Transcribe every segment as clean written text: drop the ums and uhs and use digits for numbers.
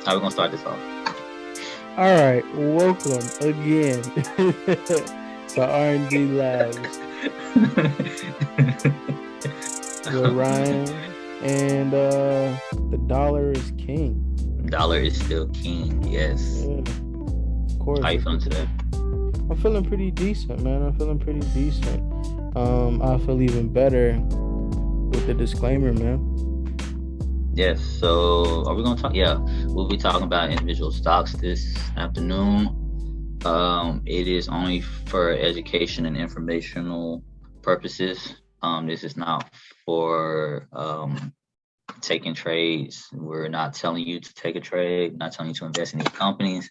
How we gonna start this off? All right, welcome again to R&D Labs with Ryan, and the dollar is king. Dollar is still king. Yes. Yeah, of How course. you feeling today? I'm feeling pretty decent, man. I'm feeling pretty decent. I feel even better with the disclaimer, man. Yes. So, are we gonna talk? Yeah, we'll be talking about individual stocks this afternoon. It is only for education and informational purposes. This is not for taking trades. We're not telling you to take a trade. Not telling you to invest in these companies.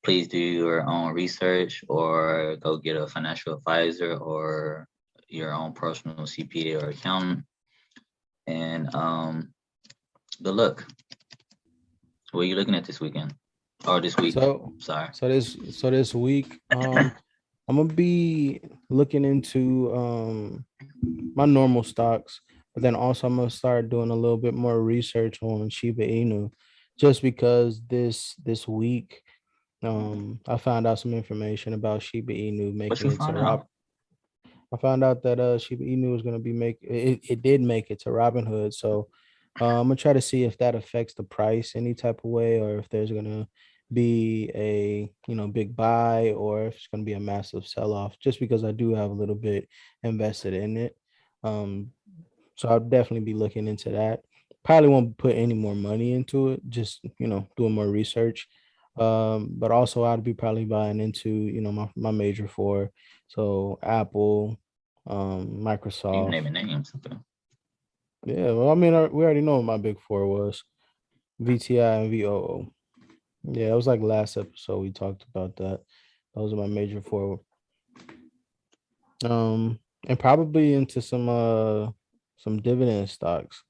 Please do your own research or go get a financial advisor or your own personal CPA or accountant. And good luck. What are you looking at this weekend or this week? So, Sorry. so this week, I'm gonna be looking into my normal stocks, but then also I'm gonna start doing a little bit more research on Shiba Inu, just because this week I found out some information about Shiba Inu What making you it to find Rob. out? I found out that Shiba Inu was gonna be it did make it to Robinhood, so I'm gonna try to see if that affects the price any type of way, or if there's gonna be a big buy, or if it's gonna be a massive sell off. Just because I do have a little bit invested in it, um, so I'll definitely be looking into that. Probably won't put any more money into it, just doing more research. But also I'd be probably buying into my major four, so Apple, You Microsoft. naming names. Okay. Yeah, well, I mean, we already know what my big four was: VTI and VOO. Yeah, it was like last episode we talked about that. Those are my major four. And probably into some dividend stocks.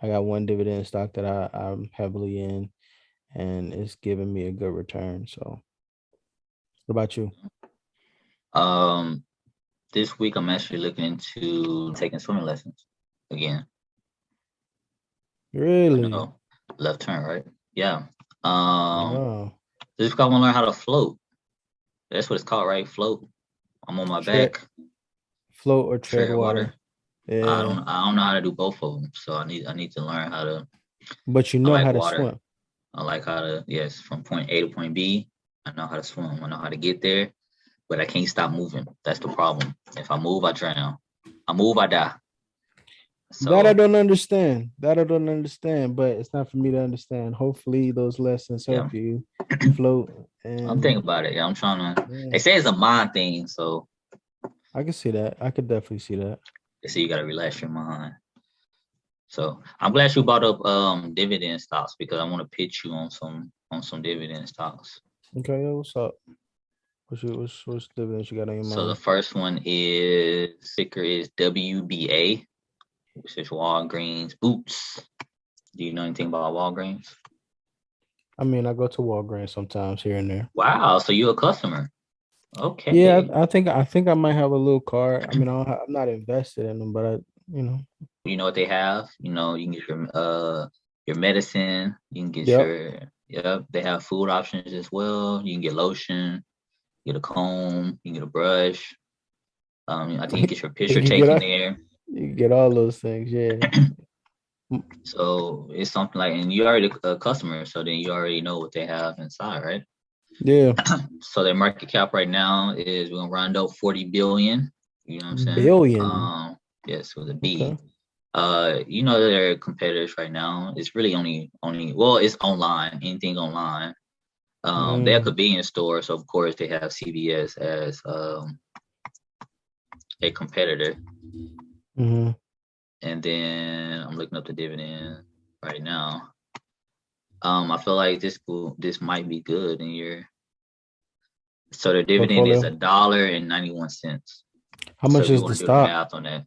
I got one dividend stock that I'm heavily in, and it's giving me a good return. So, what about you? Um, this week I'm actually looking into taking swimming lessons again. I Really? know, left turn, right? Yeah. Um, Oh, this week I want to learn how to float. That's what it's called, right? Float. I'm on my tread, back, float or tread tread water. water. Yeah, I don't know how to do both of them, so I need to learn how to. but you I know like how to water. swim. I like how to, yes, from point A to point B. I know how to swim. I know how to get there, but I can't stop moving. That's the problem. If I move, I drown. I move, I die. That I So don't understand. That I don't understand, but it's not for me to understand. Hopefully, those lessons yeah, help you float. I'm And thinking about it. Yeah, I'm trying to. yeah, They say it's a mind thing, so I can see that. I could definitely see that. they say you gotta relax your mind. So I'm glad you brought up dividend stocks because I want to pitch you on some dividend stocks. Okay, yo, what's up? What's the dividends you got on your So the mind? first one is ticker is WBA, which is Walgreens Boots. Do you know anything about Walgreens? I mean, I go to Walgreens sometimes here and there. Wow, so you're a customer. Yeah, Okay. I think I might have a little card. I mean, I'm not invested in them, but you know. You know what they have? You can get your medicine, you can get Yep. your yep, they have food options as well. You can get lotion, get a comb, you can get a brush. I think you get your picture You get taken all, there. you get all those things. Yeah. So it's something like, and you're already a customer, so then you already know what they have inside, right? Yeah. So their market cap right now is we're gonna round up 40 billion. You know what I'm saying? Billion. Yes, with a B. Okay. Their competitors right now. It's really only well, it's online. Anything online. They have Mm, convenience stores, so of course they have CVS as a competitor. mm-hmm. And then I'm looking up the dividend right now. I feel like this might be good in your. So the dividend is Portfolio. $1.91. How So much if you is the want to do the stock? math on that,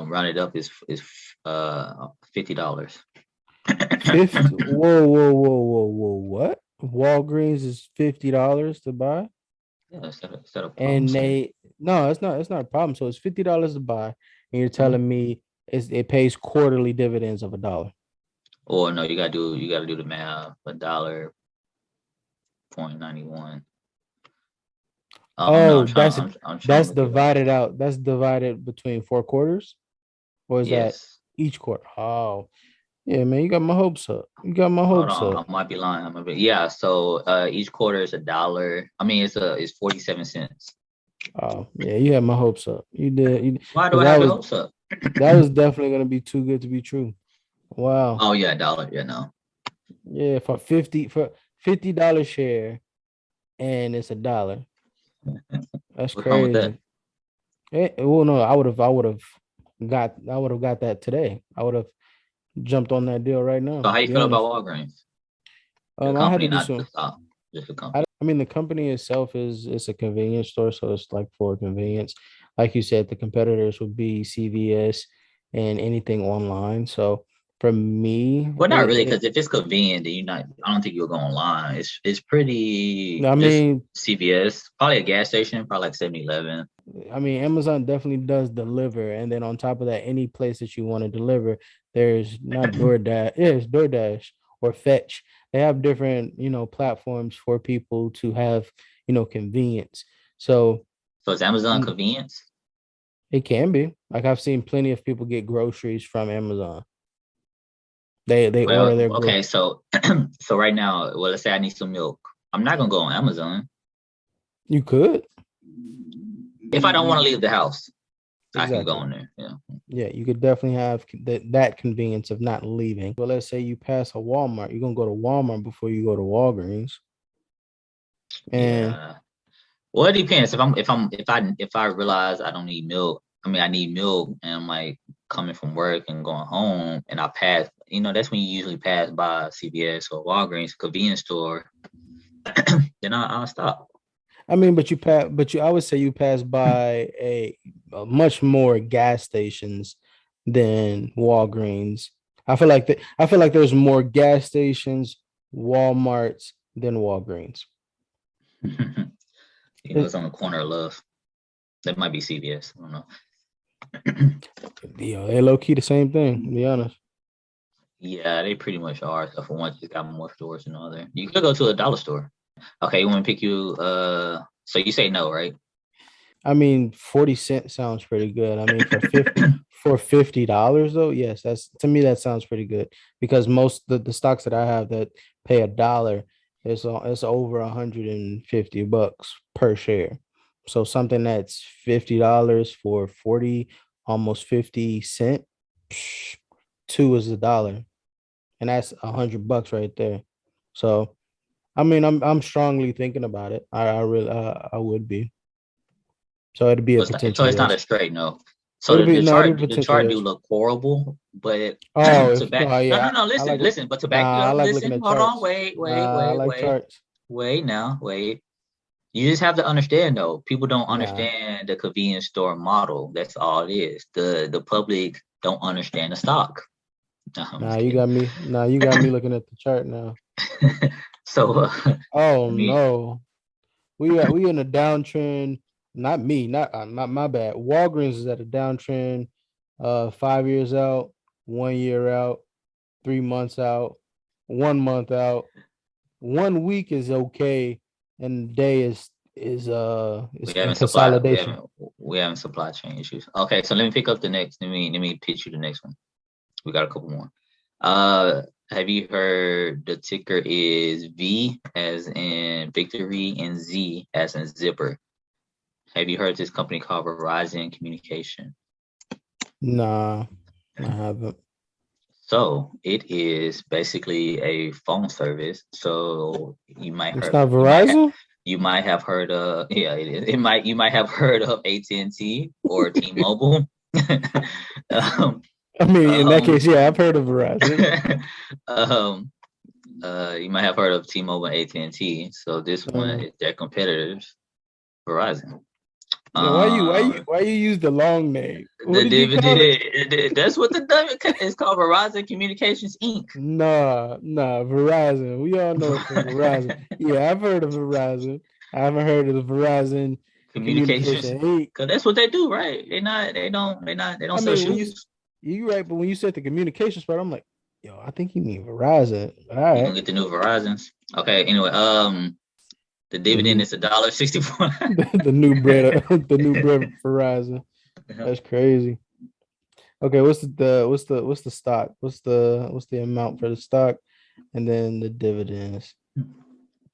round it up is $50. 50. Whoa, whoa, whoa, whoa, whoa. What? Walgreens is $50 to buy? Yeah, is that a problem, And sir? they no, it's not a problem. So it's $50 to buy, and you're Mhm. telling me it pays quarterly dividends of $1. Or no, you gotta do the math. $1.91. I don't know. Oh, I'm trying. I'm trying to that's look it up. divided out. That's divided between 4 quarters, or is that Yes. each quarter? Oh, yeah, man, you got my hopes up. You got my Hold hopes on. up. I might be lying. Yeah. So each quarter is $1. I mean, it's 47 cents. Oh, yeah, you had my hopes up. You did, Why do because I have your hopes up? that was definitely gonna be too good to be true. Wow. Oh yeah, $1. Yeah, no. Yeah, for $50 share, and it's $1. That's What's wrong with that? crazy. Well, no, I would have got that today. I would have jumped on that deal right now, So how to you be feel about honest. Walgreens? The I had company, to do not the some. stock, just the company. I mean, the company itself is it's a convenience store, so it's like for convenience. Like you said, the competitors would be CVS and anything online. So for me, Well, not really, because if it's convenient, then you not. I don't think you'll go online. It's pretty I just mean, CVS, probably a gas station, probably like 7-Eleven. Amazon definitely does deliver, and then on top of that, any place that you want to deliver, there's not DoorDash, yeah, it's DoorDash or Fetch. They have different, platforms for people to have, convenience. So So it's Amazon um, convenience. it can be like I've seen plenty of people get groceries from Amazon. They order Well, their okay, so so right now, well, let's say I need some milk. I'm not gonna go on Amazon You could if I don't want to leave the house. I can go exactly. on there. Yeah. Yeah, you could definitely have that convenience of not leaving. But let's say you pass a Walmart, you're gonna go to Walmart before you go to Walgreens. And Yeah. Well, it depends. If I realize I don't need milk, I mean I need milk, and I'm like coming from work and going home, and I pass. That's when you usually pass by CVS or Walgreens convenience store. Then I'll stop. I mean, I would say you pass by a much more gas stations than Walgreens. I feel like there's more gas stations, Walmarts than Walgreens. It's on the corner of Love. That might be CVS. I don't know. They low key the same thing, to be honest. Yeah, they pretty much are. So for one, just got more stores than the other. You could go to a dollar store. Okay, you want to pick you? So you say no, right? I mean, 40 cents sounds pretty good. I mean, for $50 though, yes, that's to me that sounds pretty good because most the stocks that I have that pay $1, it's over $150 per share. So something that's $50 for 40, almost 50 cent, two is $1, and that's $100 right there. So I mean, I'm strongly thinking about it. I really I would be. So it'd be So a so potential it's not yes. a straight no. So It'll the, be the no, it'll chart be a the potential chart do yes. look horrible, but Oh, to back no, no no yeah, no I listen like listen, but to back you nah, I up, like looking listen, at hold on, charts. wait wait Nah, I wait like wait charts. wait now wait. You just have to understand though. People don't Nah, understand the convenience store model. That's all it is. The public don't understand the stock. No, I'm nah, just kidding. you got me looking at the chart now. So Oh I mean, no, we in a downtrend. Not me, not my bad. Walgreens is at a downtrend. 5 years out, 1 year out, 3 months out, 1 month out. 1 week is okay, and the day we is in haven't supply we consolidation. haven't we haven't supply chain issues. Okay, so let me pick up the next. Let me pitch you the next one. We got a couple more. Uh, have you heard the ticker is V as in victory and Z as in zipper? Have you heard this company called Verizon Communication? Nah, I haven't. So it is basically a phone service. So you might It's heard not you might have Verizon. you might have heard of yeah it is. It might you might have heard of AT&T or T-Mobile. um, I mean, in that case, um, yeah, I've heard of Verizon. um, you might have heard of T-Mobile and AT&T. So this one Uh, is their competitors, Verizon. yeah, Um, why you use the long name? What the did you call it? dividend. That's what it's called. Verizon Communications Inc. Nah, Verizon. We all know it for Verizon. Yeah, I've heard of Verizon. I haven't heard of the Verizon Communications, Communication. Hey, because that's what they do, right? They not. They don't. They not. They don't I sell mean, shoes. you right, but when you said the communications part, I'm like, Yo, I think you mean Verizon. All You gonna right. get the new Verizons? Okay. Anyway, the The dividend new is $1.64. the new bread the new bread Verizon. That's crazy. Okay, what's the stock? What's the amount for the stock and then the dividends?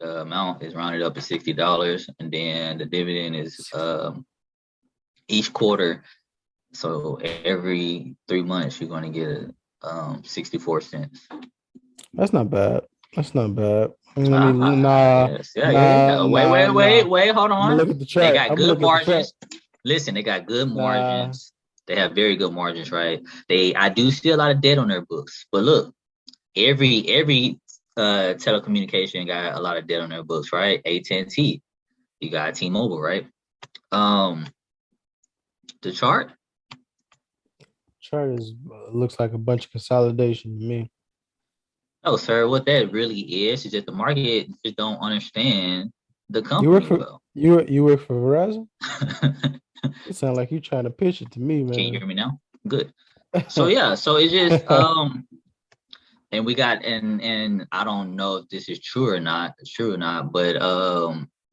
The amount is rounded up to $60, and then the dividend is each quarter. So every 3 months, you're going to get 64 cents. That's not bad. That's not bad. Let me nah Yes, yeah, yeah, nah yeah. Wait, nah wait, nah. wait, wait. Hold I'm gonna on. look at the They chart. got I'm gonna good look at the chart. margins. Listen, they got good Nah, margins. They have very good margins, right? I do see a lot of debt on their books, but look, every telecommunication got a lot of debt on their books, right? AT&T, you got T-Mobile, right? Um, the chart. chart is looks like a bunch of consolidation to me. No, sir. What that really is that the market just don't understand the You work company for well. you work for Verizon? Can It sounds like you trying to pitch it to me, you man. hear me now? Good. So yeah, so it's just and we got and I don't know if this is true or not, but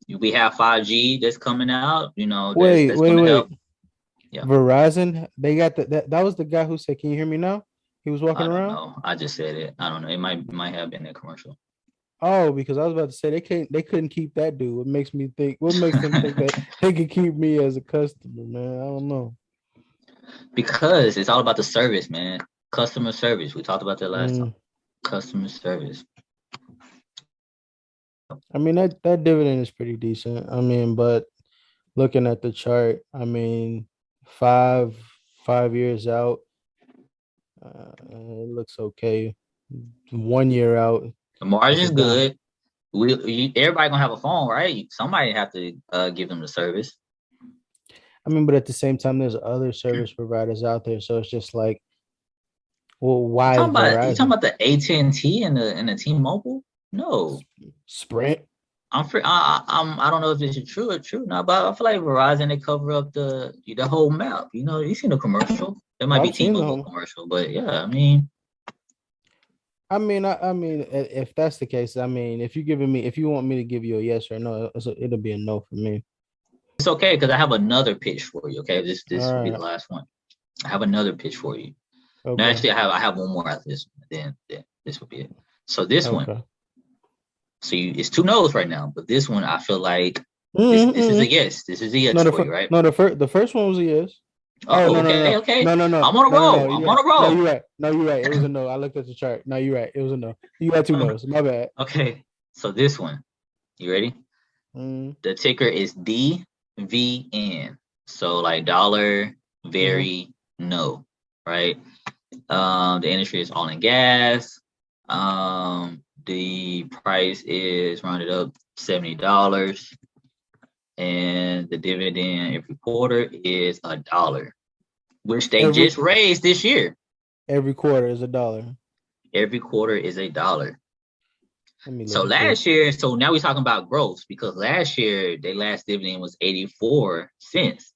we have 5G that's coming out, Wait, that's wait, gonna wait. help. Yeah. Verizon, they got that was the guy who said, "Can you hear me now?" He was walking I don't around. know. I just said it. I don't know. It might have been a commercial. Oh, because I was about to say they couldn't keep that dude. What makes me think? What makes them think that they could keep me as a customer, man? I don't know. Because it's all about the service, man. Customer service. We talked about that last time. Mm, Customer service. I mean that dividend is pretty decent. I mean, but looking at the chart, I mean, five 5 years out, it looks okay. 1 year out, The it's a margin's down. good. Everybody gonna have a phone, right? Somebody have to give them the service. I mean, but at the same time, there's other service providers out there, so it's just like, well, You why talking about you talking Verizon? about the AT&T and the T-Mobile? No, Sprint. I don't know if this is true or true now, but I feel like Verizon they cover up the whole map. You seen the commercial? There might Oh, be I've seen T-Mobile them. commercial, but yeah, I mean I mean, if that's the case, I mean, if you want me to give you a yes or no, it'll be a no for me. it's okay because I have another pitch for you. Okay, this will All be the right. last one. I have another pitch for you. No, Okay. actually, I have one more after this. Then this will be it. So this one, Okay. it's two no's right now, but this one I feel like this is a Mm-mm. yes. This is a yes No, for you, right? the first one was a yes. Oh Oh, no no okay, no okay. no no no I'm on a no no no. roll. You're I'm on right. a No, roll. you're right. No, you're right. It was a no. I looked at the chart. No, you're right. It was a no. You got two no's. My bad. Okay, so this one, you ready? Mm-hmm. The ticker is DVN. So like dollar, Mm-hmm. very, no, right? The industry is oil and gas. The price is rounded up $70, and the dividend every quarter is $1, which they Every just raised this year. every quarter is $1. Every quarter is $1. Let me So look at last this. year, so now we're talking about growth because last year their last dividend was 84 cents.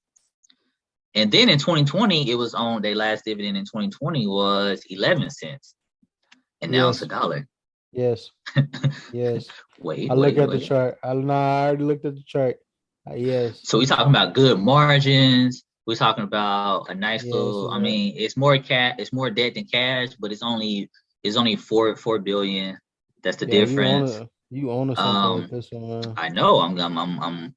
And then in 2020, it was on their last dividend in 2020 was 11 cents. And now it's a Yes. dollar. Yes. Yes. I Wait, look wait, at the wait. chart. I already looked at the chart. Yes. So we're talking about good margins. We're talking about a nice Yes. little. I mean, it's more debt than cash, but it's only four billion. That's the Yeah. You own difference. a you own a something with Um, this one. I know. I'm.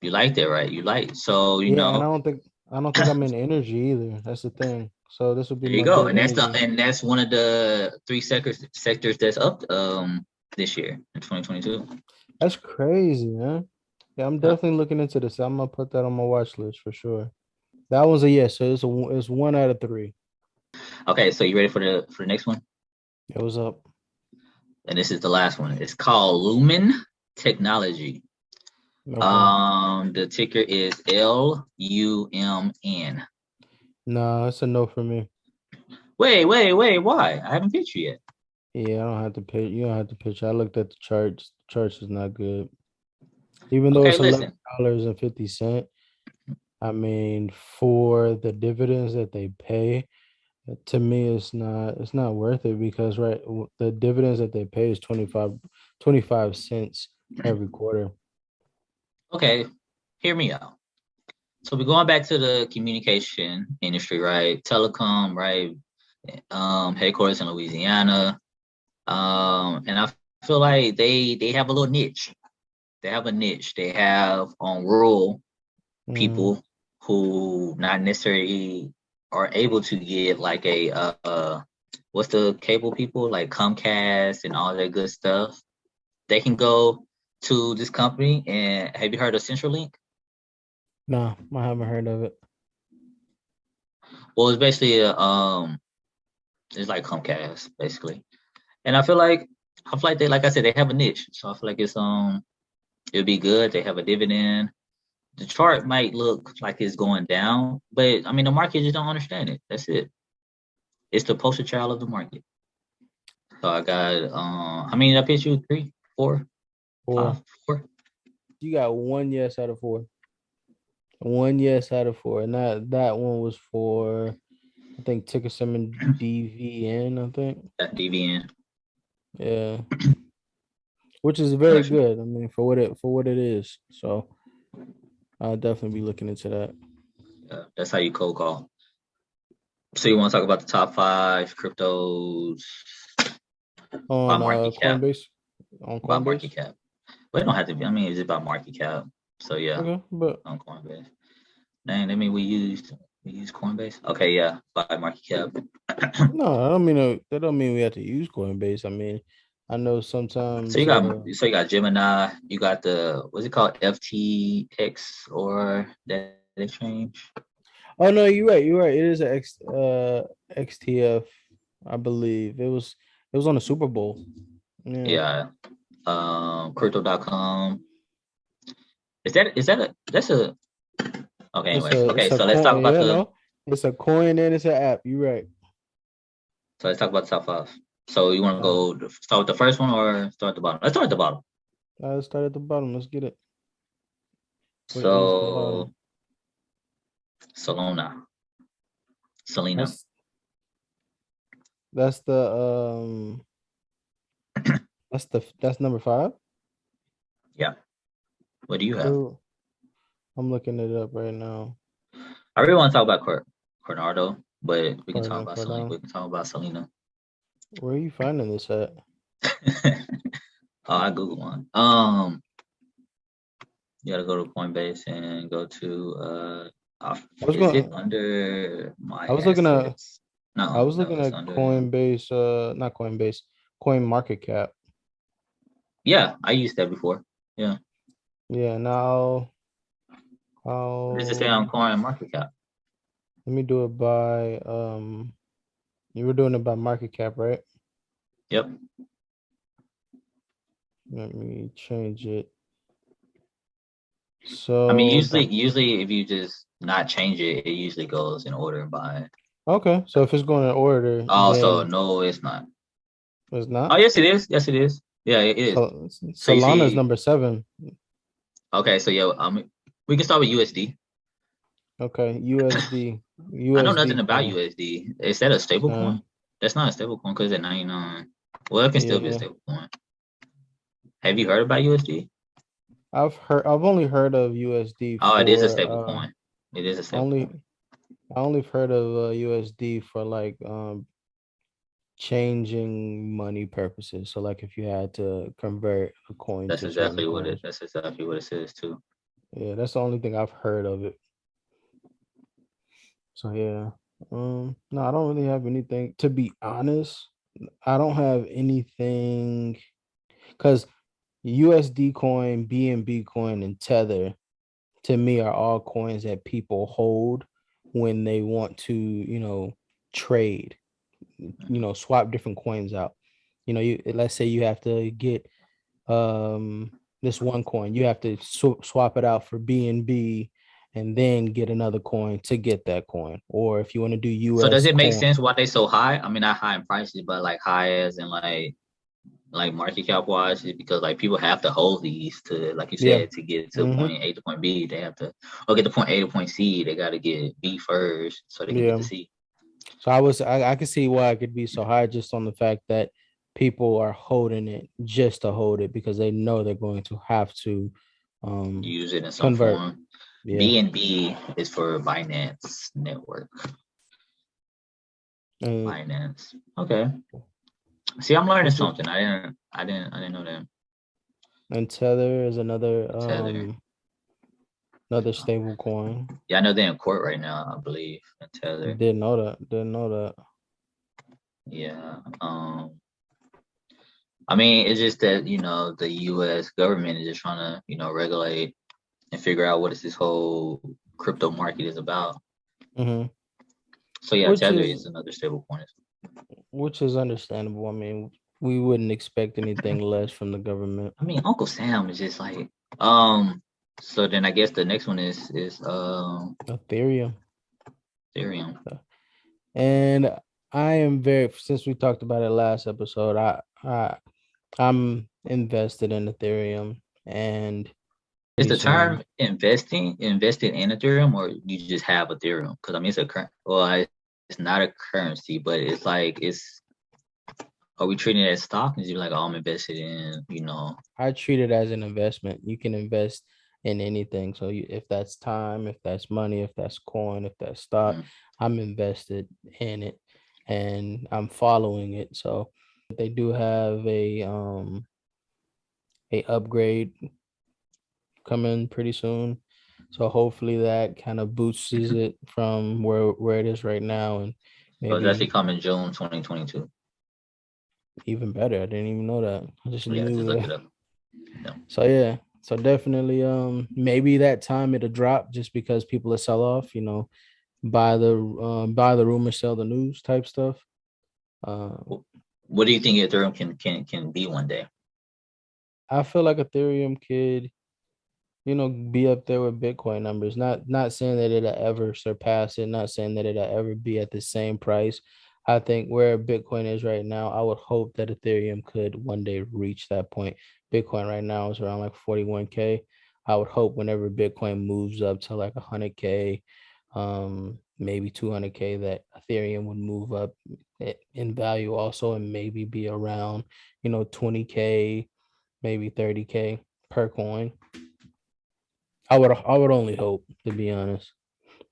You like that, right? You like so Yeah, and I don't think I'm in energy either. That's the thing. So this would be there you my go, good and energy. that's one of the three sectors that's up this year in 2022. That's crazy, man. Yeah, I'm Yeah. definitely looking into this. I'm gonna put that on my watch list for sure. That one's a yes. So it's 1 out of 3. Okay, so you ready for the next one? It was up. And this is the last one. It's called Lumen Technology. Okay. The ticker is LUMN. No, it's a no for me. Wait. Why? I haven't pitched you yet. Yeah, I don't have to pitch. You don't have to pitch. I looked at the charts. The charts is not good. Even though Okay, it's listen. $11.50. I mean, for the dividends that they pay, To me, it's not worth it because the dividends that they pay is 25 cents every quarter. Okay, hear me out. So we're going back to the communication industry, right? Telecom, right? Headquarters in Louisiana. And I feel like they have a little niche. They have a niche. They have rural Mm, people who not necessarily are able to get like a what's the cable people like Comcast and all that good stuff. They can go to this company and have you heard of CenturyLink? no, I haven't heard of it. Well, it's basically it's like Comcast basically, and I feel like they like I said they have a niche, so I feel like it'll be good. They have a dividend. The chart might look like it's going down, but I mean the market just don't understand it. That's it. It's the poster child of the market. So I got I mean I pitched you three, four, Four. five, four. You got one yes out of four. One yes out of four, and that one was for I think ticker symbol DVN. I think. That DVN. Yeah, which is I very got you. good. I mean, for what it is. So I'll definitely be looking into that. That's how you cold call. So you want to talk about the top five cryptos by On market cap? Coinbase. On By Coinbase. market cap. But it don't have to be. I mean, it's just by market cap. So yeah, Okay, but on Coinbase. Dang, I mean we used Coinbase. Okay, yeah, by market cap. no, I don't mean that don't mean we have to use Coinbase. I mean, I know So you sometimes. got so you got Gemini. You got the what's it called FTX or that exchange? Oh no, you're right. You're right. It is a XTF, I believe. It was on the Super Bowl. Yeah. Yeah. Crypto.com. Is that a that's a okay, It's anyways. a Okay, it's a so let's talk coin. about Yeah, the no. It's a coin and it's an app. You're right. so let's talk about the top five. So you want to Uh, start with the first one or start at the bottom? Let's start at the bottom. let's start at the bottom. Let's get it. What is the So bottom? Solana, Selena. That's that's the that's number five. Yeah. What do you have? Where I'm looking it up right now. I really want to talk about Cornardo, but we can talk Cardano, about Selena. Cardano. We can talk about Selena. Where are you finding this at? Oh, I Google one. You gotta go to Coinbase and go to I was is it going. under my I was looking at. assets? I No, was no, looking it's at under Coinbase. Not Coinbase. Coin Market Cap. yeah, I used that before. Yeah. Yeah. Now, What does it say on I'll Coin Market Cap? let me do it by. You were doing it by market cap, right? Yep. Let me change it. I mean So the usually if you just not change it, it usually goes in order by okay. So if it's going in order, oh so then no it's not. it's Oh not. yes it is. Yes it is. Yeah, it is. So So you Solana is see number 7. okay, so yeah, we can start with USD. Okay, USD, I know nothing USD about coin. USD. Is that a stable Uh, coin? That's not a stable coin because at 99. Well, it can still be a yeah, stable coin. Have you heard about USD? I've only heard of USD Oh, it is a for stable coin. It is a stable coin. only I only heard of USD for like changing money purposes. So like if you had to convert a coin That's to certain exactly what coins. it says too. Yeah, that's the only thing I've heard of it. So yeah. No, I don't really have anything. To be honest, I don't have anything because USD coin, BNB coin, and Tether to me are all coins that people hold when they want to, trade, swap different coins out. You let's say you have to get this one coin, you have to swap it out for BNB and then get another coin to get that coin. Or if you want to do So does US it make coin, sense why they so high? I mean, not high in prices, but like high as in like market cap wise, is because like people have to hold these to like you yeah. said to get to Mm-hmm. point A to point B. They have to or get to point A to point C. They got to get B first so they can get Yeah. to C. So I can see why it could be so high just on the fact that people are holding it just to hold it because they know they're going to have to Use it in some convert. form. Yeah. BNB is for Binance Network. And Binance. Okay. See, I'm learning which is, something. I didn't know that. and Tether is Tether. another stable coin. Yeah, I know they're in court right now, I believe. Tether. Didn't know that. Didn't know that. Yeah. I mean, it's just that, the US government is just trying to, regulate and figure out what is this whole crypto market is about. Hmm. So yeah, Which Tether is is another stable coin. which is understandable. I mean, we wouldn't expect anything less from the government. I mean, Uncle Sam is just like, um, so then I guess the next one is Ethereum. Ethereum. And I am very since we talked about it last episode, I'm invested in Ethereum and Is pretty the soon. term invested in Ethereum, or you just have Ethereum? Because I mean, it's a current. Well, it's not a currency, but it's like it's. Are we treating it as stock? Is you like, oh, I'm invested in, I treat it as an investment. You can invest in anything. So if that's time, if that's money, if that's coin, if that's stock, mm, I'm invested in it and I'm following it. So they do have a upgrade coming pretty soon. So hopefully that kind of boosts mhm. it from where it is right now and So it's actually maybe coming June 2022. even better. I didn't even know that. I just Yeah, knew just look that. it up. Yeah. So yeah. So definitely maybe that time it'll drop just because people will sell off, buy the rumor, sell the news type stuff. Uh What do you think Ethereum can be one day? I feel like Ethereum could be up there with Bitcoin numbers. Not saying that it'll ever surpass it, not saying that it'll ever be at the same price. I think where Bitcoin is right now, I would hope that Ethereum could one day reach that point. Bitcoin right now is around like 41K. I would hope whenever Bitcoin moves up to like 100K, maybe 200K, that Ethereum would move up in value also and maybe be around, 20K, maybe 30K per coin. I would only hope, to be honest.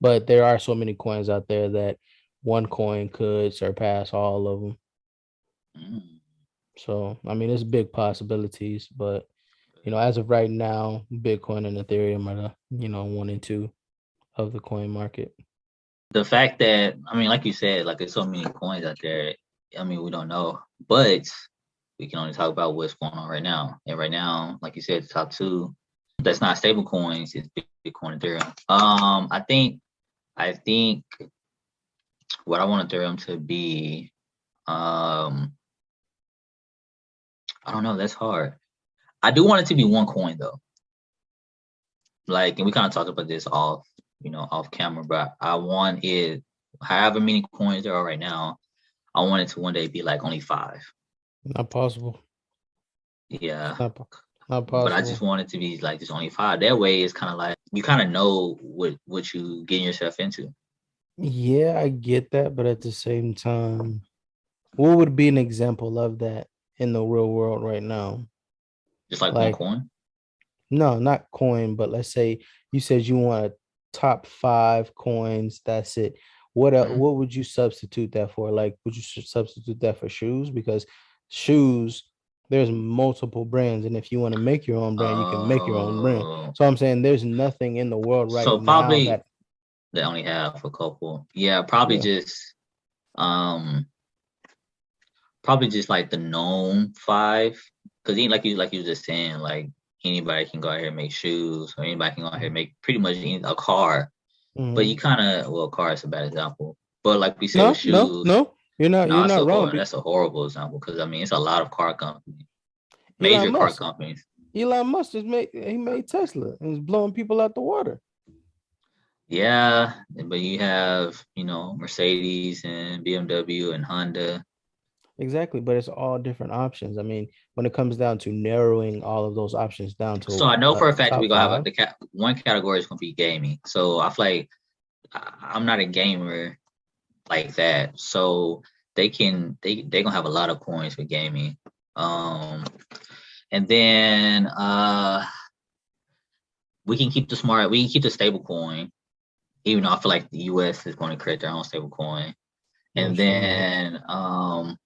But there are so many coins out there that one coin could surpass all of them. Mm. So I mean, it's big possibilities, but as of right now, Bitcoin and Ethereum are the one and two of the coin market. The fact that, I mean, like you said, like there's so many coins out there. I mean, we don't know, but we can only talk about what's going on right now. And right now, like you said, the top two that's not stable coins is Bitcoin and Ethereum. I think what I want Ethereum to be, um, I don't know. That's hard. I do want it to be one coin though. Like, and we kind of talked about this off camera, but I want it, however many coins there are right now, I want it to one day be like only five. Not possible. Yeah. It's not But I just possible. want it to be like just only five. That way it's kind of like you kind of know what you getting yourself into. Yeah, I get that, but at the same time, what would be an example of that in the real world right now? Just like one Like, coin. no, not coin, but let's say you said you want a top five coins. That's it. Mhm. What would you substitute that for? Like, would you substitute that for shoes? Because shoes, there's multiple brands, and if you want to make your own brand, you can make your own brand. Oh, So I'm saying there's nothing in the world right so now probably that, they only have a couple. Yeah, probably yeah, just um probably just like the known five. Because like you were just saying, like anybody can go out here and make shoes, or anybody can go out here and make pretty much a car. But you mhm. kind of, well, car is a bad example. But like we said with No, no, shoes, no, you're no, not wrong. that's a horrible example because I mean it's a lot of car companies, Elon major car Musk, companies. Elon Musk just made Tesla and is blowing people out the water. Yeah, but you have Mercedes and BMW and Honda. Exactly, but it's all different options. I mean, when it comes down to narrowing all of those options down So to I know for a fact we're top gonna have five, one category is gonna be gaming. So I feel like I'm not a gamer, like that. So they're gonna have a lot of coins for gaming. And then we can keep the stable coin, even though I feel like the US is going to create their own stable coin. And That's fine. then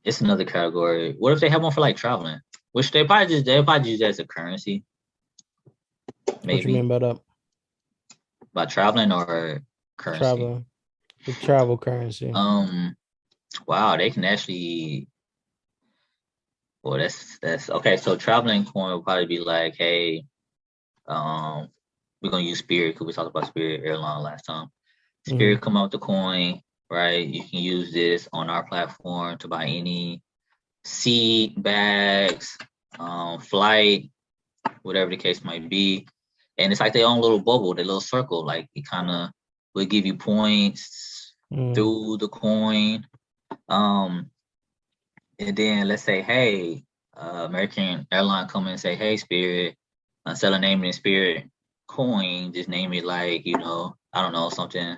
it's another category. What if they have one for like traveling? Which they probably use that as a currency, What you maybe mean by that? by traveling or currency. Travel, the travel currency. Um, wow, they can actually. Well, that's okay. So traveling coin will probably be like, hey, um, we're gonna use Spirit because we talked about Spirit Airline last time. Hmm. Spirit come out with the coin, right? You can use this on our platform to buy any seat, bags, flight, whatever the case might be. And it's like their own little bubble, their little circle. Like it kind of will give you points Mm. through the coin. Um, and then let's say, hey, American Airline come in and say, hey, Spirit, instead of naming it Spirit coin, just name it like, I don't know, something,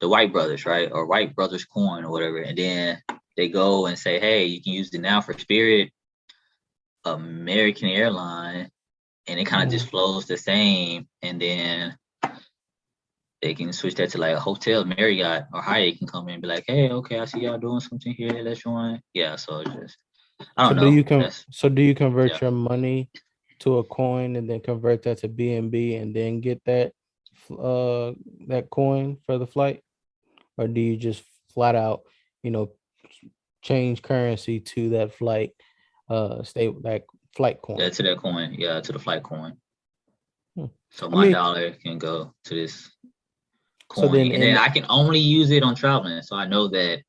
the White Brothers, right? Or White Brothers coin or whatever. And then they go and say, hey, you can use it now for Spirit, American Airline, and it kind of just Mm. flows the same. And then they can switch that to like a hotel, Marriott or Hyatt can come in and be like, hey, okay, I see y'all doing something here. Let's join. Yeah, so it's just, I So don't know. do you Yeah. convert your money to a coin and then convert that to BNB and then get uh that coin for the flight? Or do you just flat out, you know, change currency to that flight stay that flight Yeah, coin? to that coin. Yeah, to the flight coin. Hmm. So I my mean, dollar can go to this so coin. then And then in I can only use it on traveling. So I know that,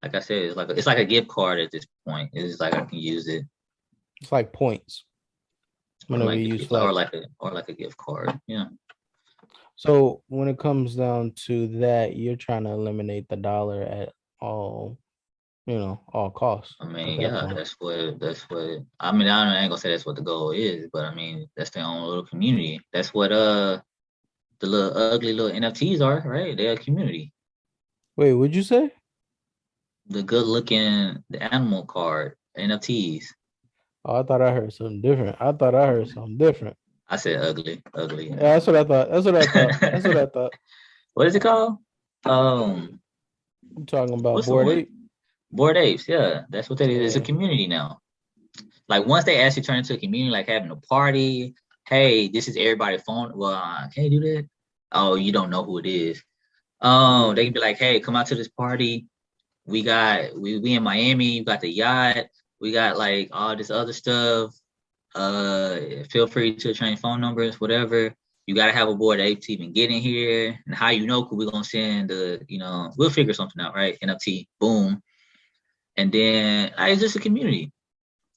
like I said, it's like a gift card at this point. It's like I can use it it's like points or whenever like you a use gift or flights. like a gift card. Yeah. So when it comes down to that, you're trying to eliminate the dollar at all, all costs I at mean, that yeah, point. that's what I mean, I ain't gonna say that's what the goal is, but I mean that's their own little community. That's what the little ugly little NFTs are, right? They're a community. Wait, what'd you say? The good looking the animal card, NFTs. Oh, I thought I heard something different. I thought I heard something different. I said ugly, ugly. Yeah, that's what I thought. That's what I thought. That's what I thought. What is it called? Um, You talking about what's the Board one? Ape? Bored apes, yeah. That's what that is. It's a Yeah. community now. Like once they actually turn into a community, like having a party. Hey, this is everybody's phone. Well, can you do that? Oh, you don't know who it is. They Yeah. can be like, hey, come out to this party. We in Miami. You got the yacht. We got like all this other stuff. Feel free to change phone numbers, whatever. You gotta have a board ape to even get in here. And how you know? Cause we're gonna send we'll figure something out, right? NFT, boom. And then it's just a community.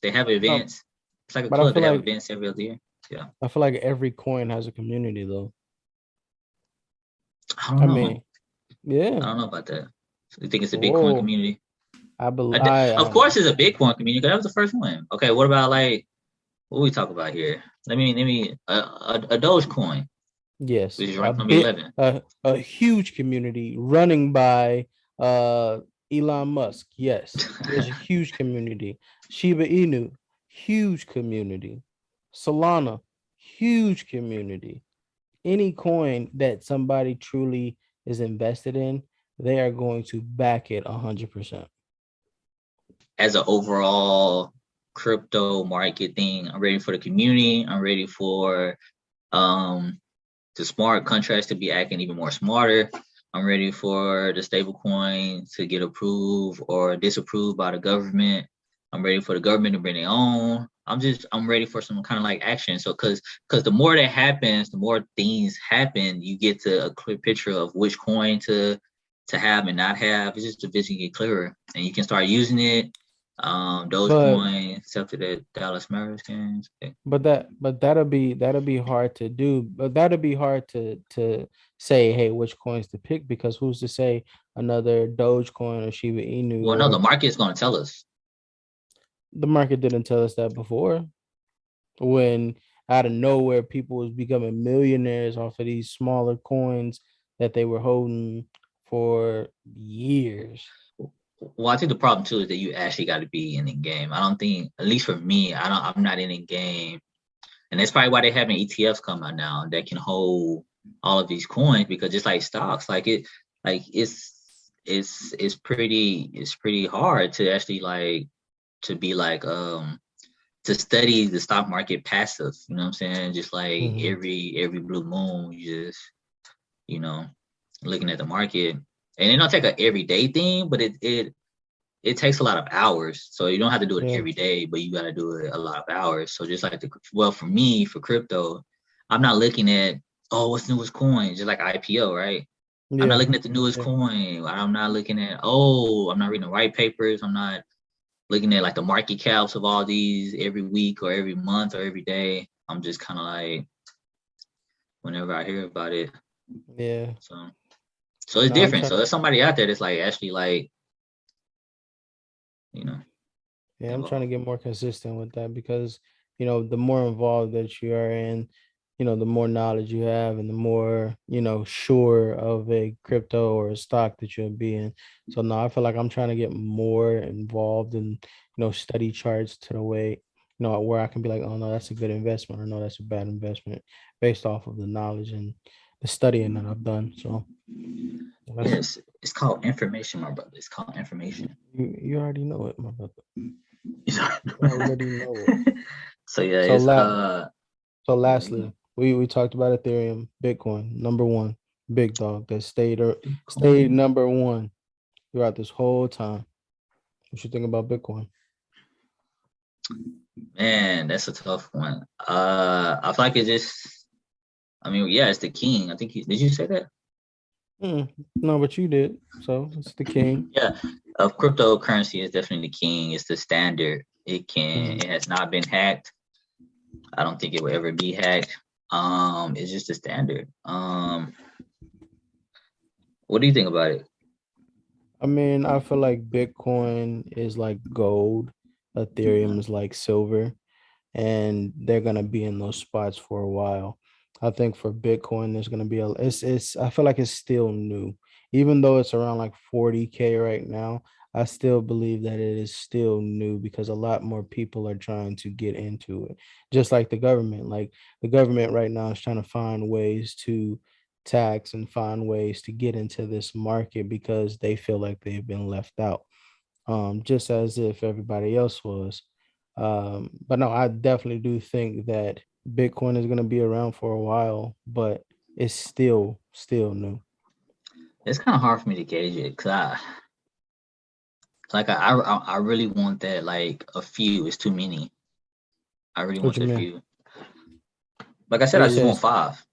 They have No, events. It's like a but I club. They feel have like events every other year. Yeah. I feel like every coin has a community though. I don't I know. mean, yeah. I don't know about that. So you think it's a Bitcoin Whoa. community? I believe Of course, it's a Bitcoin community because that was the first one. Okay, what about like what we talk about here? Let me a Dogecoin, yes, which is a ranked number bit 11. a huge community running by uh Elon Musk. Yes, there's a huge community. Shiba Inu, huge community. Solana, huge community. Any coin that somebody truly is invested in, they are going to back it 100%. As an overall crypto market thing, I'm ready for the community. I'm ready for um the smart contracts to be acting even more smarter. I'm ready for the stable coin to get approved or disapproved by the government. I'm ready for the government to bring their own. I'm ready for some kind of like action. So because the more that happens, the more things happen, you get to a clear picture of which coin to have and not have. It's just the vision get clearer, and you can start using it. But Dogecoin accepted at Dallas Mavericks games. Okay. but that'll be hard to do. But that'll be hard to say, hey, which coins to pick because who's to say another Dogecoin or Shiba Inu Well, no, the or market is going to tell us. the market didn't tell us that before when out of nowhere people was becoming millionaires off of these smaller coins that they were holding for years. Well, I think the problem too is that you actually got to be in the game. I don't think, at least for me, I'm not in the game, and that's probably why they're having ETFs come out now that can hold all of these coins because just like stocks, like it's pretty hard to actually like to be like to study the stock market passive. You know what I'm saying? Just like Hmm. every blue moon, you just you know looking at the market, and it don't take a everyday thing, but it takes a lot of hours. So you don't have to do it Yeah, every day, but you got to do it a lot of hours. So just like well, for me, for crypto, I'm not looking at, oh, what's the newest coin, just like IPO, right? I'm not yeah, looking at the newest yeah, coin. I'm not looking at, oh, I'm not reading the white papers. I'm not looking at like the market caps of all these every week or every month or every day. I'm just kind of like, whenever I hear about it. yeah. So, so it's No, I'm different. trying So to. there's somebody out there that's like actually like, you know, Yeah, I'm trying to involved. get more consistent with that because, the more involved that you are in, the more knowledge you have and the more, sure of a crypto or a stock that you'll be in. So now I feel like I'm trying to get more involved and, study charts to the way, where I can be like, oh no, that's a good investment or no, that's a bad investment based off of the knowledge and the studying that I've done. So that's Yes, it's called information, my brother. It's called information. you already know it, my brother. You already know it. So yeah, So it's So lastly, we talked about Ethereum, Bitcoin, number one, big dog that stayed Bitcoin. number one throughout this whole time. What you think about Bitcoin? Man, that's a tough one. I feel like it just. I mean, yeah, it's the king. I think did you say that? No, but you did. So it's the king. Yeah, of cryptocurrency is definitely the king. It's the standard. Mhm. It has not been hacked. I don't think it will ever be hacked. It's just a standard. What do you think about it? I mean, I feel like Bitcoin is like gold, Ethereum Mhm. is like silver, and they're gonna be in those spots for a while. I think for Bitcoin, there's gonna be it's I feel like it's still new. Even though it's around like 40K right now, I still believe that it is still new because a lot more people are trying to get into it. Just like the government. Like the government right now is trying to find ways to tax and find ways to get into this market because they feel like they've been left out, just as if everybody else was. But no, I definitely do think that Bitcoin is going to be around for a while, but it's still new. It's kind of hard for me to gauge it because I really want that like a few. It's too many. I really What want you that mean? few. Like I Oh, said, I you just said want five.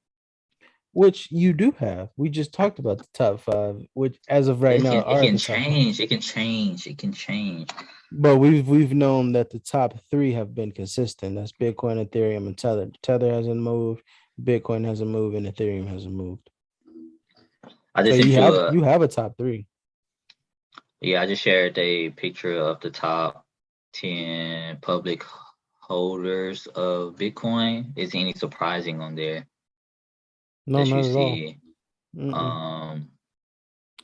which you do have. We just talked about the top five, which as of right now It are can the top five. change. It can change. It can change. But we've known that the top three have been consistent. That's Bitcoin, Ethereum, and Tether. Tether hasn't moved, Bitcoin hasn't moved, and Ethereum hasn't moved. I So just sent you a you have a top three. yeah. I just shared a picture of the top 10 public holders of Bitcoin. Is any surprising on there No, that you not at all. see? Mm-mm. Um,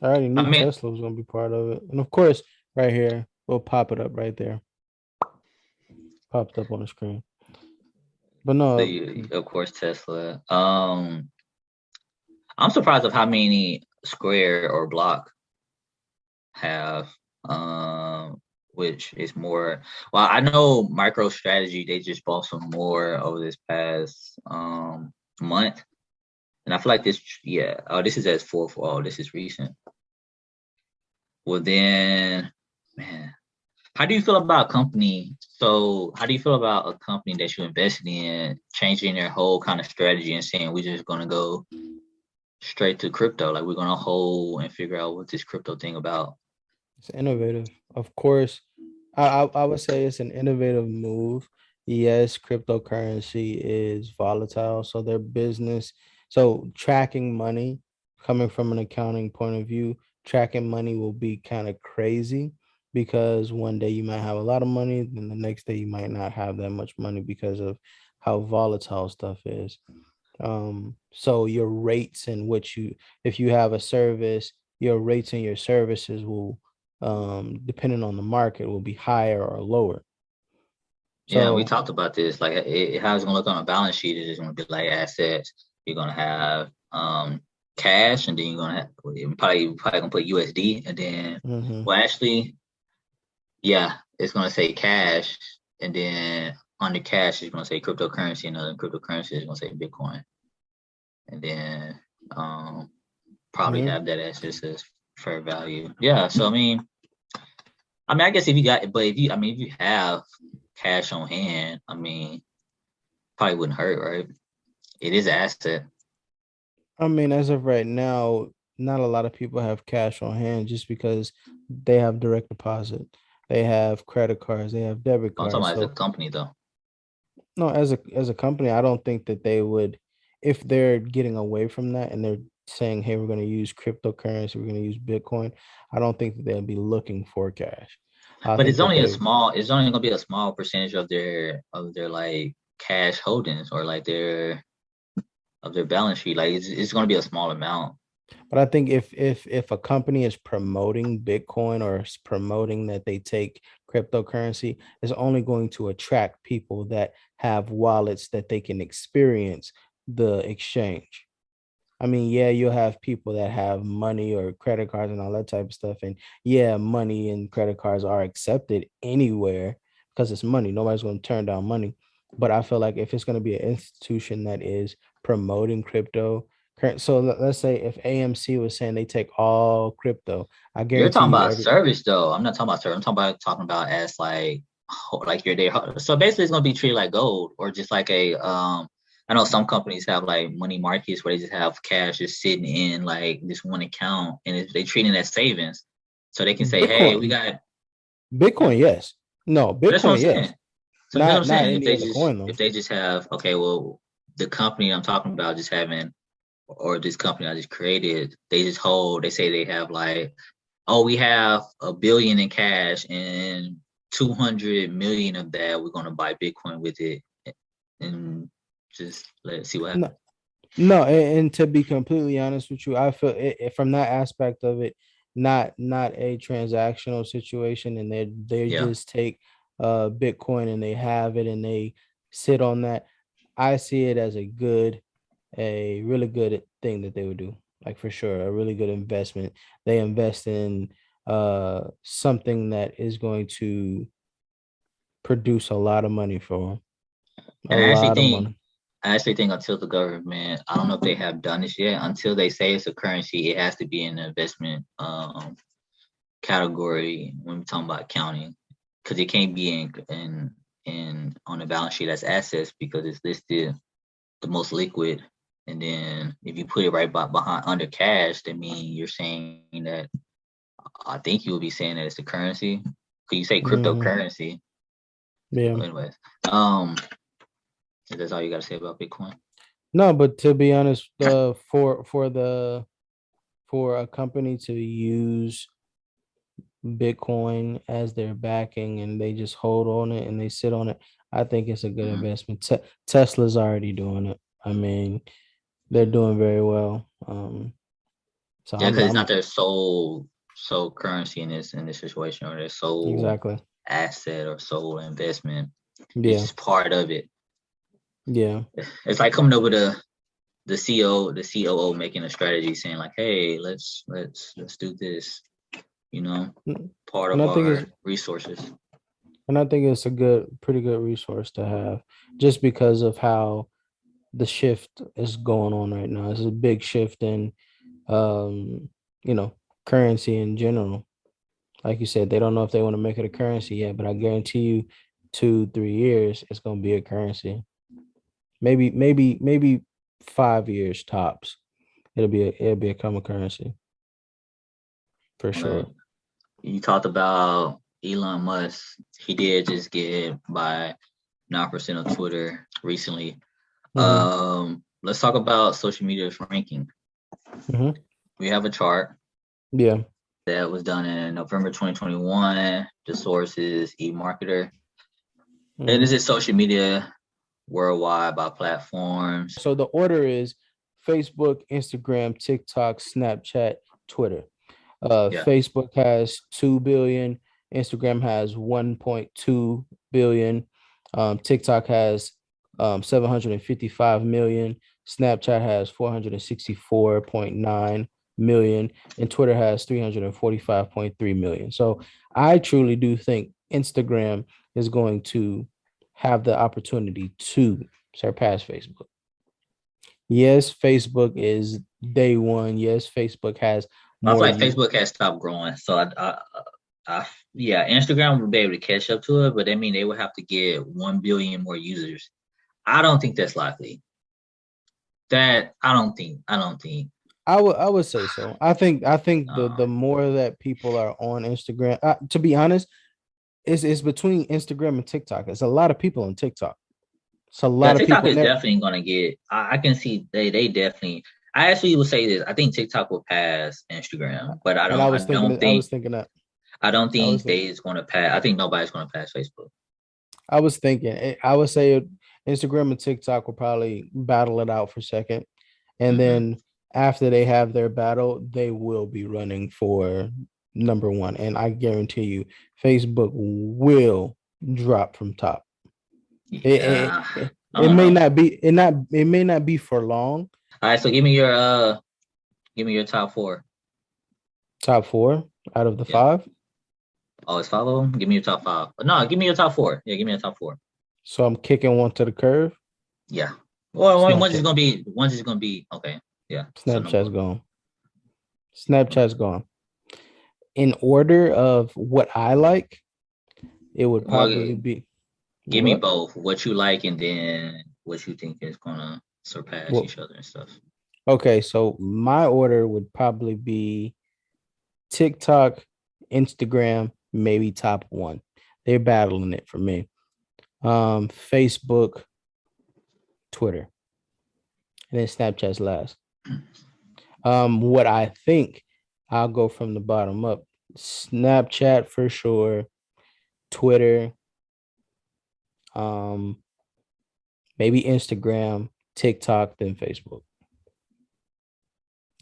I already knew I mean, Tesla was gonna be part of it, and of course, right here we'll pop it up right there, popped up on the screen. But no, of course Tesla. I'm surprised of how many Square or Block have, which is more. Well, I know MicroStrategy they just bought some more over this past month, and I feel like this. Yeah, oh, this is as fourth. Oh, this is recent. Well, then, man, how do you feel about a company? So, how do you feel about a company that you invested in changing their whole kind of strategy and saying we're just gonna go straight to crypto? Like we're gonna hold and figure out what this crypto thing about. it's innovative. Of course, I would say it's an innovative move. Yes, cryptocurrency is volatile, so their business, so tracking money, coming from an accounting point of view, tracking money will be kind of crazy because one day you might have a lot of money, then the next day you might not have that much money because of how volatile stuff is. So your rates in which you, if you have a service, your rates and your services will, depending on the market, will be higher or lower. Yeah, we So, talked about this. Like, how it's gonna look on a balance sheet is gonna be like assets. You're gonna have cash, and then you're gonna have probably gonna put USD, and then mhm. well, actually, yeah, it's gonna say cash, and then under cash it's gonna say cryptocurrency, and other cryptocurrency is gonna say Bitcoin, and then probably Mhm. have that as just as fair value. Yeah, so I mean, I guess if you got, but if you, I mean, if you have cash on hand, I mean, probably wouldn't hurt, right? It is an asset. I mean, as of right now, not a lot of people have cash on hand just because they have direct deposit, they have credit cards, they have debit I'm talking cards. about as a So company, though. no, as a company, I don't think that they would, if they're getting away from that and they're saying, "Hey, we're going to use cryptocurrency, we're going to use Bitcoin." I don't think that they'll be looking for cash. I But think it's that only a they, small. It's only gonna be a small percentage of their like cash holdings or like their of their balance sheet. Like it's gonna be a small amount. but I think if a company is promoting Bitcoin or is promoting that they take cryptocurrency, it's only going to attract people that have wallets that they can experience the exchange. I mean, yeah, you'll have people that have money or credit cards and all that type of stuff. And yeah, money and credit cards are accepted anywhere because it's money. Nobody's going to turn down money. But I feel like if it's going to be an institution that is promoting crypto, so let's say if AMC was saying they take all crypto, I You're guarantee talking you about every, service though. I'm not talking about service. I'm talking about as like your day. So basically, it's gonna be treated like gold or just like a I know some companies have like money markets where they just have cash just sitting in like this one account, and they treating it as savings, so they can say, "Hey, we Bitcoin, got." Bitcoin, yes. No, That's what I'm Bitcoin, yes. saying. So that's what I'm Not saying. any other coin If though. they just have okay, well, the company I'm talking about just having or this company I just created, they just hold. They say they have like, oh, we have 1 billion in cash and 200 million of that. We're gonna buy Bitcoin with it, and just let's see what No, happens. no, and to be completely honest with you, I feel it from that aspect of it, not a transactional situation, and they Yeah, just take Bitcoin and they have it and they sit on that. I see it as a really good thing that they would do, like for sure, a really good investment. They invest in something that is going to produce a lot of money for them, a and lot of money. I actually think until the government, I don't know if they have done this yet. Until they say it's a currency, it has to be in the investment category when we're talking about accounting, because it can't be in on the balance sheet as assets because it's listed the most liquid. And then if you put it right behind under cash, that means you're saying that I think you would be saying that it's a currency. Could you say Hmm. cryptocurrency? Yeah. Anyways, um, that's all you got to say about Bitcoin. No, but to be honest, for a company to use Bitcoin as their backing and they just hold on it and they sit on it, I think it's a good Mm-hmm. investment. Tesla's already doing it. I mean, they're doing very well. So Yeah, because it's not I'm their sole currency in this situation or their sole exactly. asset or sole investment. It's Yeah, just part of it. yeah. It's like coming up with the CEO, the COO making a strategy saying like, "Hey, let's do this." You know, Mm, part And of I think our it's resources. a pretty good resource to have, just because of how the shift is going on right now. It's a big shift in um, you know, currency in general. Like you said, they don't know if they want to make it a currency yet, but I guarantee you 2, 3 years, it's gonna be a currency. Maybe 5 years tops. It'll become a currency for Okay. sure. You talked about Elon Musk. He did just get by 9% of Twitter recently. Hmm. Let's talk about social media's ranking. Hmm. We have a chart Yeah. that was done in November 2021. The source is eMarketer. And this Hmm. is social media. worldwide by platforms. So the order is Facebook, Instagram, TikTok, Snapchat, Twitter. Yeah. Facebook has 2 billion, Instagram has 1.2 billion, TikTok has 755 million, Snapchat has 464.9 million, and Twitter has 345.3 million. So I truly do think Instagram is going to have the opportunity to surpass Facebook. Yes, Facebook is day one. Yes, Facebook has I feel more like you. Facebook has stopped growing. So yeah, Instagram would be able to catch up to it, but I mean they would have to get 1 billion more users. I don't think that's likely. That I don't think. I would say so. I think the Um, more that people are on Instagram, to be honest, it's between Instagram and TikTok. It's a lot of people on TikTok. It's a yeah, lot of TikTok people in is there. definitely gonna get. I can see they definitely. I actually will say this. I think TikTok will pass Instagram, but I And don't. I don't I was think. thinking that I don't I was think thinking they is gonna pass. I think nobody's gonna pass Facebook. I was thinking I would say Instagram and TikTok will probably battle it out for second. And Hmm. then after they have their battle, they will be running for number one. And I guarantee you, Facebook will drop from top. It, Yeah, it, I it don't may know. not be it may not be for long. All right, so give me your top four. Top four out of the Yeah. five. Oh, it's five of them. Give me your top five. No, give me your top four. Yeah, give me your top four. So I'm kicking one to the curve. Yeah. Well, I mean, Snapchat. one's is gonna be okay. Yeah. So number Snapchat's one. gone. Snapchat's gone. In order of what I like, it would Well, probably be give me what? both. What you like, and then what you think is gonna surpass Well, each other and stuff. okay, so my order would probably be TikTok, Instagram, maybe top one. They're battling it for me. Facebook, Twitter, and then Snapchat's last. What I think, I'll go from the bottom up. Snapchat for sure, Twitter, um, maybe Instagram, TikTok, then Facebook.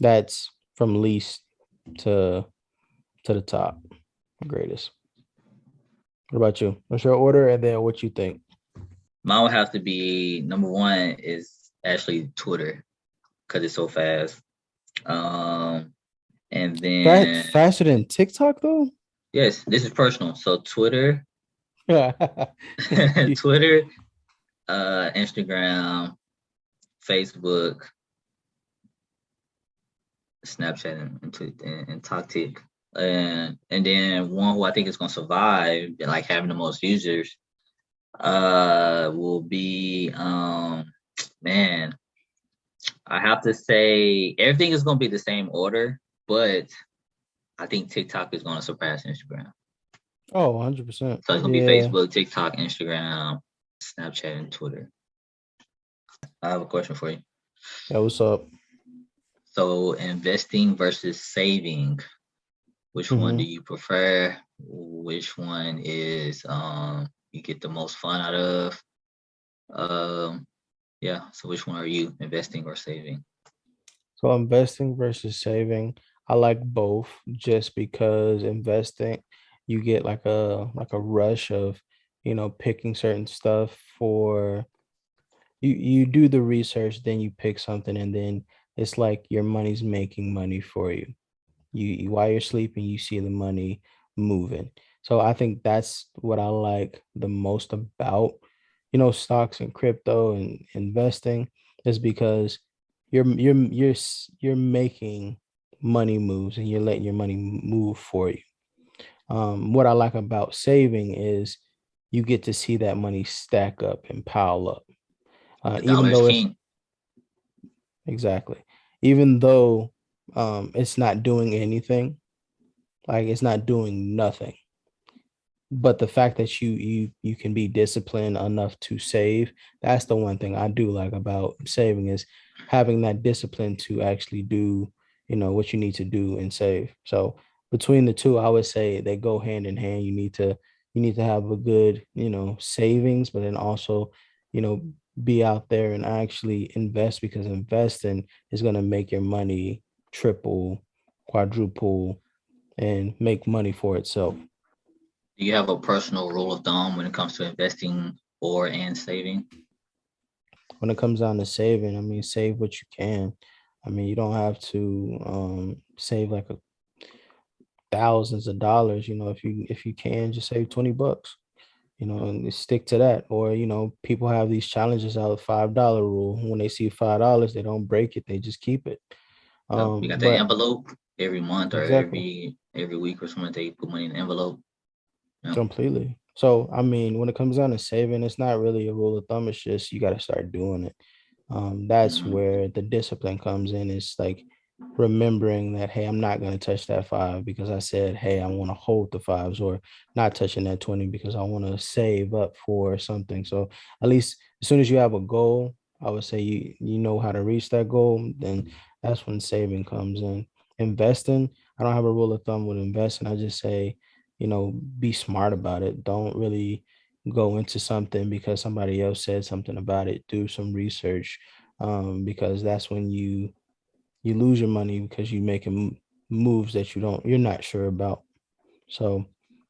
That's from least to the top, greatest. What about you? What's your order, and then what you think? Mine would have to be number one is actually Twitter because it's so fast. And then Faster than TikTok though? yes, this is personal. So Twitter, You- Twitter, Instagram, Facebook, Snapchat, and TikTok. And then one who I think is gonna survive, like having the most users, will be man, I have to say everything is gonna be the same order, but I think TikTok is gonna surpass Instagram. oh, 100%. So it's gonna be Yeah. Facebook, TikTok, Instagram, Snapchat, and Twitter. I have a question for you. Yeah, what's up? So investing versus saving, which one do Hmm. you prefer? Which one is you get the most fun out of? Um yeah, so which one are you, investing or saving? So investing versus saving, I like both just because investing, you get like a rush of, picking certain stuff for you do the research, then you pick something, and then it's like your money's making money for you. You while you're sleeping, you see the money moving. So I think that's what I like the most about, stocks and crypto and investing is because you're making money moves and you're letting your money move for you. What I like about saving is you get to see that money stack up and pile up. The Even dollar is though it's king. exactly, even though it's not doing anything, like it's not doing nothing. But the fact that you can be disciplined enough to save, that's the one thing I do like about saving is having that discipline to actually do, what you need to do and save. So between the two, I would say they go hand in hand. You need to have a good, savings, but then also, you know, be out there and actually invest, because investing is going to make your money triple, quadruple, and make money for itself. Do you have a personal rule of thumb when it comes to investing or and saving? When it comes down to saving, I mean, save what you can. I mean, you don't have to save like thousands of dollars. If you can, just save $20. And stick to that. Or, people have these challenges out of $5 rule. When they see $5, they don't break it, they just keep it. Yep. You got the But envelope every month or exactly. every week or something. They put money in the envelope. Yep. Completely. So, I mean, when it comes down to saving, it's not really a rule of thumb. It's just you got to start doing it. That's Mhm. where the discipline comes in. It's like remembering that, hey, I'm not going to touch that five because I said, hey, I want to hold the fives, or not touching that 20 because I want to save up for something. So, at least as soon as you have a goal, I would say you know how to reach that goal, then that's when saving comes in. Investing, I don't have a rule of thumb with investing. I just say, be smart about it. Don't really go into something because somebody else said something about it. Do some research, because that's when you lose your money because you making moves that you're not sure about. So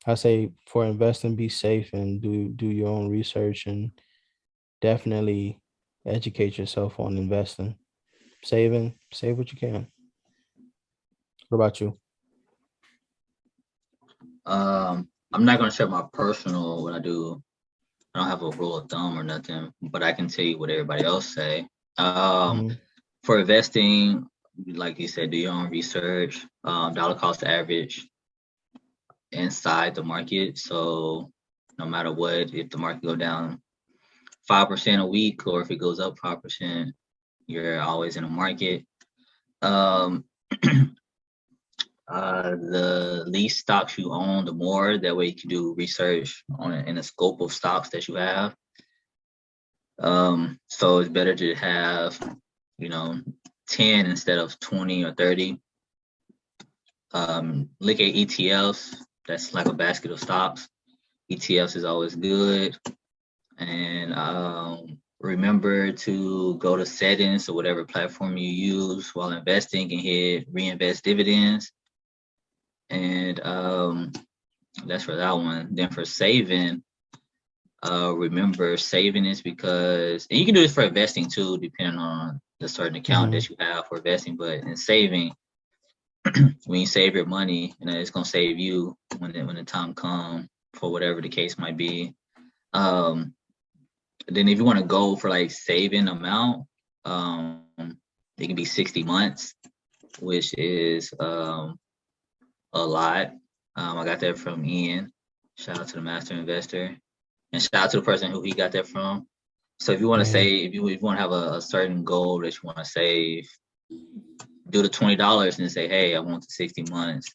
I say for investing, be safe and do your own research, and definitely educate yourself on investing. Save what you can. What about you? I'm not gonna share my personal what I do. I don't have a rule of thumb or nothing, but I can tell you what everybody else say. Um, Mhm. for investing, like you said, do your own research. Dollar cost average inside the market. So no matter what, if the market go down 5% a week, or if it goes up 5%, you're always in the market. Um, the least stocks you own, the more. That way you can do research on in the scope of stocks that you have. So it's better to have, you know, 10 instead of 20 or 30. Look at ETFs. That's like a basket of stocks. ETFs is always good. And remember to go to settings or whatever platform you use while investing and hit reinvest dividends. And that's for that one. Then for saving, remember saving is because, and you can do this for investing too, depending on the certain account Mhm. that you have for investing. But in saving, when you save your money, it's gonna save you when the time comes for whatever the case might be. Um, then if you want to go for like saving amount, um, it can be 60 months, which is a lot. I got that from Ian. Shout out to the master investor, and shout out to the person who he got that from. So if you want to Yeah. say, if you want to have a certain goal that you want to save, do the $20 and say, hey, I want the 60 months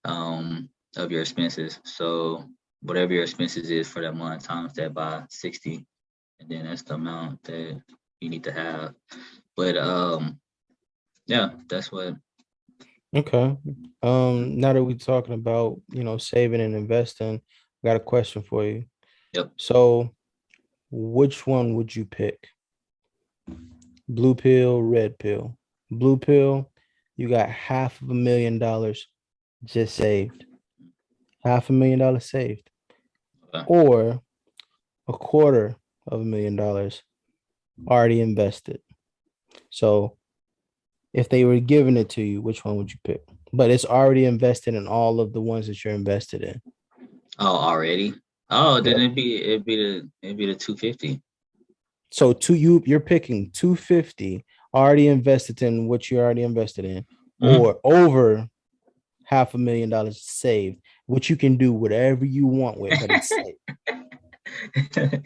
of your expenses. So whatever your expenses is for that month, times that by 60, and then that's the amount that you need to have. But yeah, that's what. Okay. Now that we're talking about, saving and investing, I got a question for you. Yep. So, which one would you pick? Blue pill, red pill. Blue pill, you got $500,000 just saved. $500,000 saved. Okay. Or $250,000 already invested. So, if they were giving it to you, which one would you pick? But it's already invested in all of the ones that you're invested in. Oh, already. Oh, then Yep. it'd be the 250. So you're picking 250 already invested in what you already invested in, Mm-hmm. or over $500,000 saved, which you can do whatever you want with, but it's safe.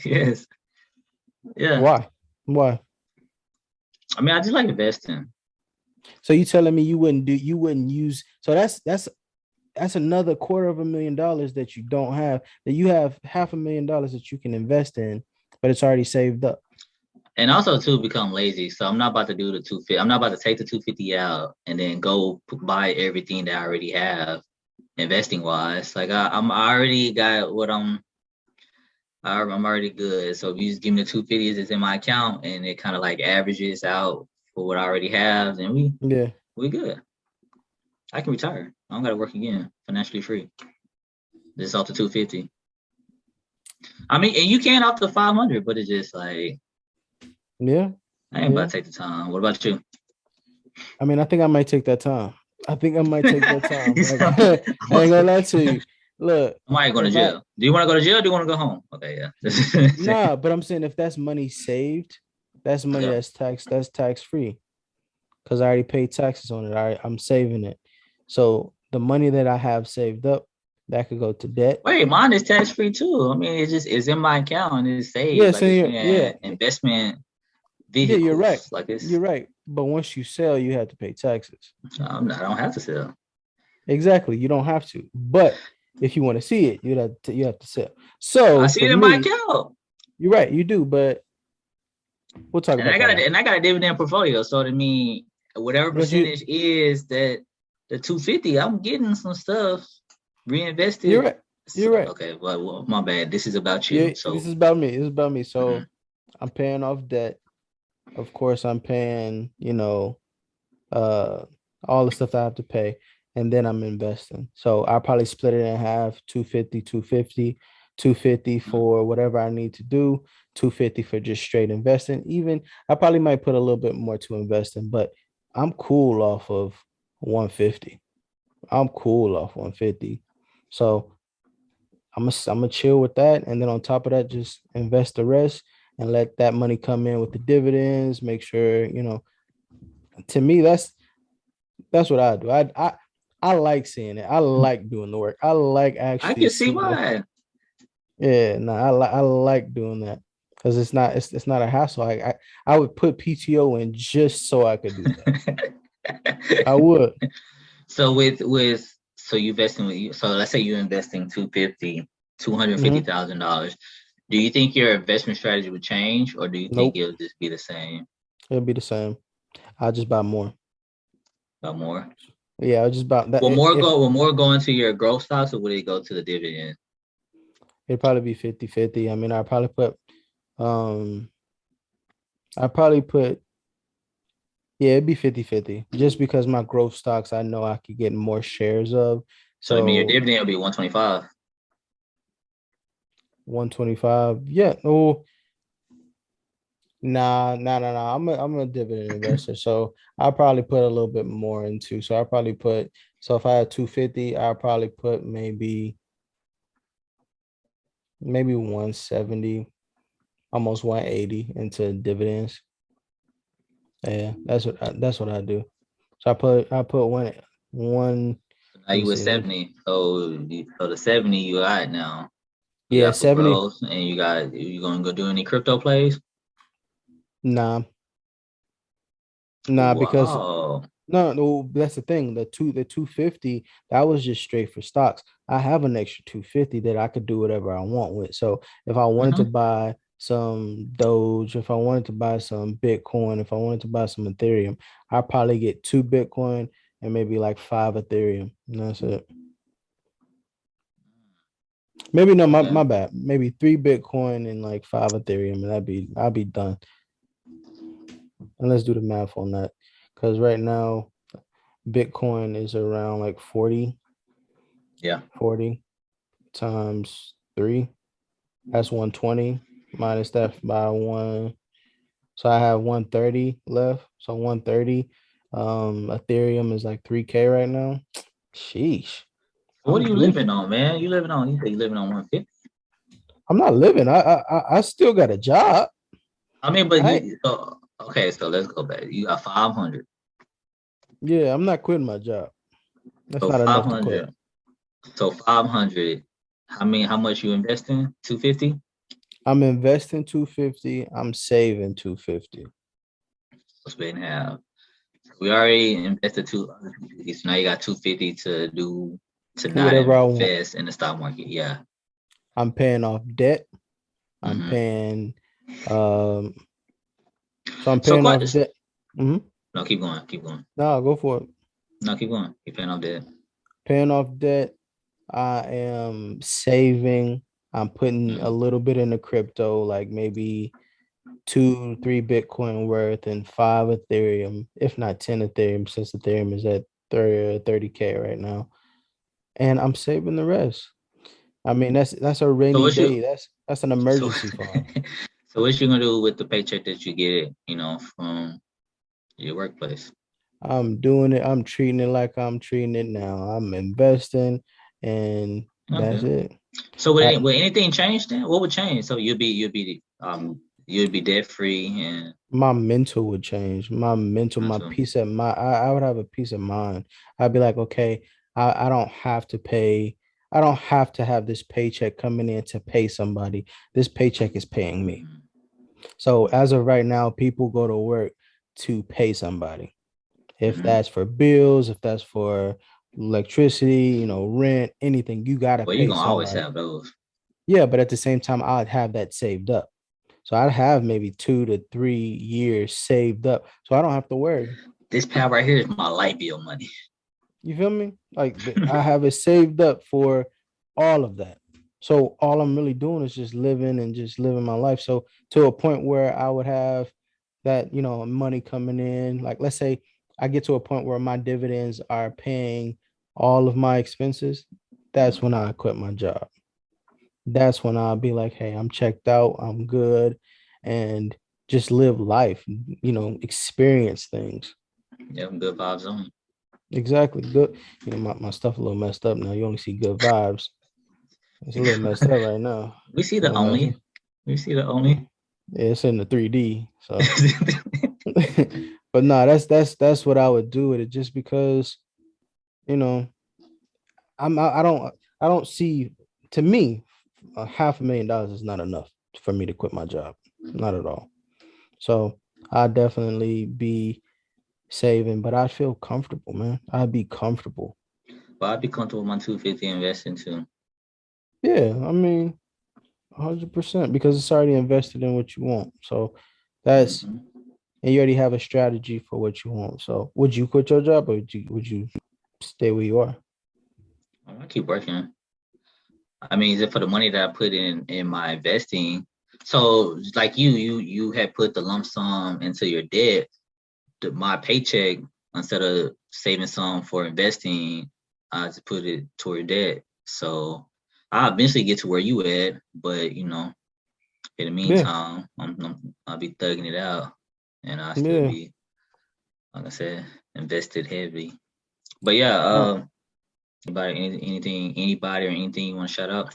Yes. Yeah. Why? Why? I mean, I just like investing. So you telling me you wouldn't use, so that's another $250,000 that you don't have, that you have $500,000 that you can invest in, but it's already saved up. And also too become lazy. So I'm not about to do the 250. I'm not about to take the 250 out and then go buy everything that I already have investing wise. Like I already got what I'm already good. So if you just give me the 250s that's in my account and it kind of like averages out for what I already have, then Yeah. we good. I can retire. I don't gotta work again. Financially free. Just off the 250. I mean, and you can off the 500, but it's just like Yeah. I ain't about Yeah. to take the time. What about you? I mean, I think I might take that time. I think I might take that time. You Like, sound I ain't gonna lie to you. Look, I'm going to if I jail. Do you want to go to jail? Or do you want to go home? Okay, yeah. nah, but I'm saying if that's money saved, that's money Yeah. that's tax free because I already paid taxes on it. I'm saving it. So the money that I have saved up, that could go to debt. Wait, mine is tax free too. I mean, it's in my account and it's saved. Yeah, Like so it's yeah, in investment yeah, you're right. vehicles. Like it's You're right. But once you sell, you have to pay taxes. I don't have to sell. Exactly. You don't have to. But if you want to see it, you have to sell. I So see for it in my me, account. you're right, you do, but we'll talk And I about got that a after. and I got a dividend portfolio. So to me, whatever But you percentage is that the 250, I'm getting some stuff you're reinvested. right. You're right. Okay, well, my bad. This is about you. Yeah, this So is about me. This is about me. mhm. So I'm paying off debt. Of course, I'm paying, uh all the stuff I have to pay, and then I'm investing. So I'll probably split it in half, 250, 250, 250 for whatever I need to do, 250 for just straight investing. Even I probably might put a little bit more to investing, but I'm cool off of 150. I'm cool off 150. So I'm gonna chill with that, and then on top of that, just invest the rest and let that money come in with the dividends. Make sure To me, that's what I do. I like seeing it. I like doing the work. I like I actually can see seeing. why. Yeah, no, I like doing that because it's not a hassle. I would put PTO in just so I could do that. I would. So so you investing with you. So let's say you're investing 250, two hundred fifty Hmm. thousand dollars. Do you think your investment strategy would change, or do you think Nope, it'll just be the same, it'll be the same. I'll just buy more. but more? Yeah, I'll just buy that. If Will more go into your growth stocks, or would it go to the dividend? it'd probably be 50-50. I mean, um I probably put yeah, it'd be 50-50 just because my growth stocks I know I could get more shares of. So I mean, your So dividend will be 125. 125. Yeah. Oh, nah. I'm a dividend investor. So I'll probably put a little bit more into. So if I had 250, I'll probably put maybe 170, almost 180 into dividends. Yeah, that's what I do. So I put one So now let me you with see. 70. So the 70 you got now. You Yeah, got for 70. growth, and you gonna go do any crypto plays? Nah, Oh, nah, because wow. no, that's the thing. The 250, that was just straight for stocks. I have an extra 250 that I could do whatever I want with. So if I wanted to Hmm. buy some Doge, if I wanted to buy some Bitcoin, if I wanted to buy some Ethereum, I probably get two Bitcoin and maybe like five Ethereum. And that's it. Maybe no, my, Okay. my bad. Maybe three Bitcoin and like five Ethereum, and I'll be done. And let's do the math on that. Because right now Bitcoin is around like Yeah. 40 times three. That's 120 minus that by one. So I have 130 left. So 130. Ethereum is like 3K right now. Sheesh. What I'm are you good. living on, man? You say you living on 150. I'm not living. I still got a job. I mean, but I you so okay, so let's go back. You got 500. Yeah, I'm not quitting my job. That's So not enough to quit. 500. So 500. How much you invest in? 250? I'm investing 250. I'm saving 250. Split in half. We already invested 250. So now you got 250 to do to Do not whatever I want. invest in the stock market. Yeah. I'm paying off debt. I'm Hmm. paying um so I'm So paying off quite debt. Hmm. no, keep going, keep going. No, go for it. No, keep going. Keep paying off debt. Paying off debt. I am saving. I'm putting a Mm. little bit in the crypto, like maybe 2, 3 Bitcoin worth and 5 Ethereum, if not 10 Ethereum, since Ethereum is at 30K right now. And I'm saving the rest. I mean, that's a So rainy what day. you That's an so emergency fund. so what you gonna do with the paycheck that you get, from your workplace? I'm doing it. I'm treating it like I'm treating it now. I'm investing, and that's Okay. it. So would, I, would anything change then? What would change? So you'd be debt free and my mental would change. My mental, my mental. peace of mind. I would have a peace of mind. I'd be like, okay, I don't have to pay. I don't have to have this paycheck coming in to pay somebody. This paycheck is paying me. Mm, So as of right now, people go to work to pay somebody. If mm-hmm. that's for bills, if that's for electricity, rent, anything, you gotta Well, you're pay gonna always somebody. have those. Yeah, but at the same time, I'd have that saved up. So I'd have maybe 2 to 3 years saved up. So I don't have to worry. This pad right here is my light bill money. You feel me? Like I have it saved up for all of that. So all I'm really doing is just living and just living my life. So to a point where I would have that, money coming in. Like let's say I get to a point where my dividends are paying all of my expenses. That's when I quit my job. That's when I'll be like, hey, I'm checked out, I'm good, and just live life, experience things. Yeah, good vibes on. Exactly. Good. My stuff a little messed up now. You only see good vibes. It's a little messed up right now. We see It's a the little messed up. only. We see the Yeah, only. it's in the 3D. So but no, that's what I would do with it just because, you know, I don't see to me $500,000 is not enough for me to quit my job. Not at all. So I definitely be saving, but I feel comfortable, man. I'd be comfortable. But I'd be comfortable with my 250 investing too. Yeah, I mean, 100% because it's already invested in what you want. So that's Hmm. and you already have a strategy for what you want. So would you quit your job or would you stay where you are? I keep working. I mean, is it for the money that I put in my investing? So like you had put the lump sum into your debt. My paycheck, instead of saving some for investing, I just put it toward debt. So I'll eventually get to where you at, but in the Yeah, meantime, I'll be thugging it out, and I'll still yeah. be, like I said, invested heavily. But yeah, Uh, anybody or anything you want to shout out?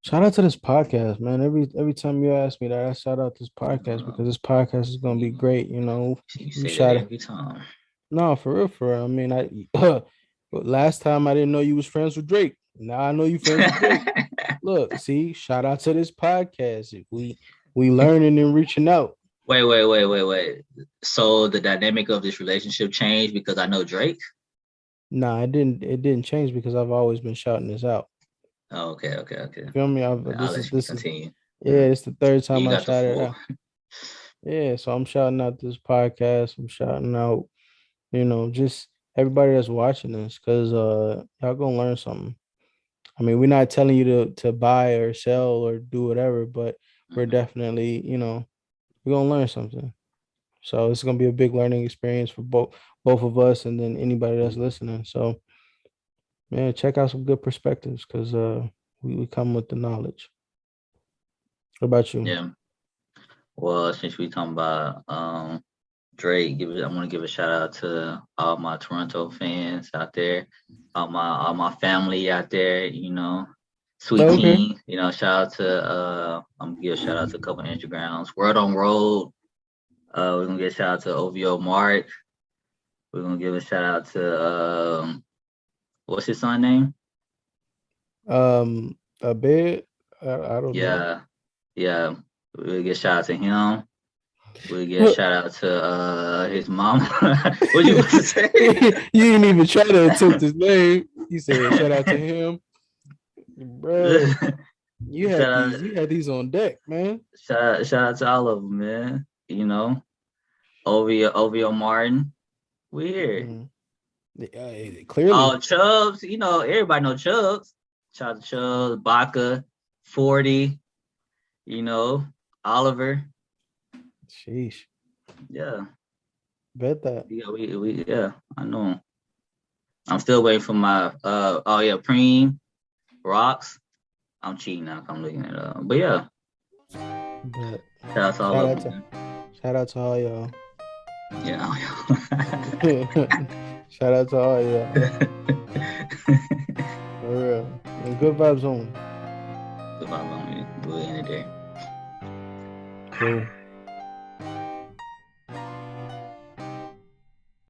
Shout out to this podcast, man. Every time you ask me that, I shout out this podcast Uh, because this podcast is gonna be you, great. you You say that shout every time. no for real, for real. I mean, last time I didn't know you was friends with Drake. Now I know you friends with Drake. Look, see, shout out to this podcast. We learning and reaching out. Wait. So the dynamic of this relationship changed because I know Drake? Nah, it didn't change because I've always been shouting this out. Oh, okay. You feel me? Okay, I'll This let is you this is continue. yeah, Mhm. it's the third time You I got the shouted it floor. out. Yeah, so I'm shouting out this podcast. I'm shouting out, just everybody that's watching this because y'all gonna learn something. I mean, we're not telling you to buy or sell or do whatever, but we're Mhm. definitely, we're gonna learn something. So it's gonna be a big learning experience for both of us and then anybody that's listening. So man, check out some good perspectives because we come with the knowledge. What about you? Yeah. Well, since we talking about Drake, I want to give a shout out to all my Toronto fans out there, all my family out there. Sweet Okay. Teen. Shout out to I'm gonna give a shout out to a couple Instagrams. Word on Road. We're gonna give a shout out to OVO Mark. We're gonna give a shout out to what's his son name? A bed. I don't know. Yeah, yeah. We'll get a shout out to him. We'll get a shout out to his mom. What you about to say? You didn't even try to attempt his name. You said shout out to him, bro. You shout had out, these on deck, man. shout out to all of them, man. OVO Martin, we here. Mm. Clearly, Oh, Chubbs, everybody know Chubbs. Shout out to Chubbs, Baca. 40, Oliver. Sheesh. Yeah. Bet that. Yeah, I know. I'm still waiting for my Preem Rocks. I'm cheating now. I'm looking at but yeah, Bet. shout out to all Shout of out them, to man. shout out to all y'all. Yeah. Shout out to all y'all. For real. And good vibes only. Goodbye, lonely. We'll end it there. Cool.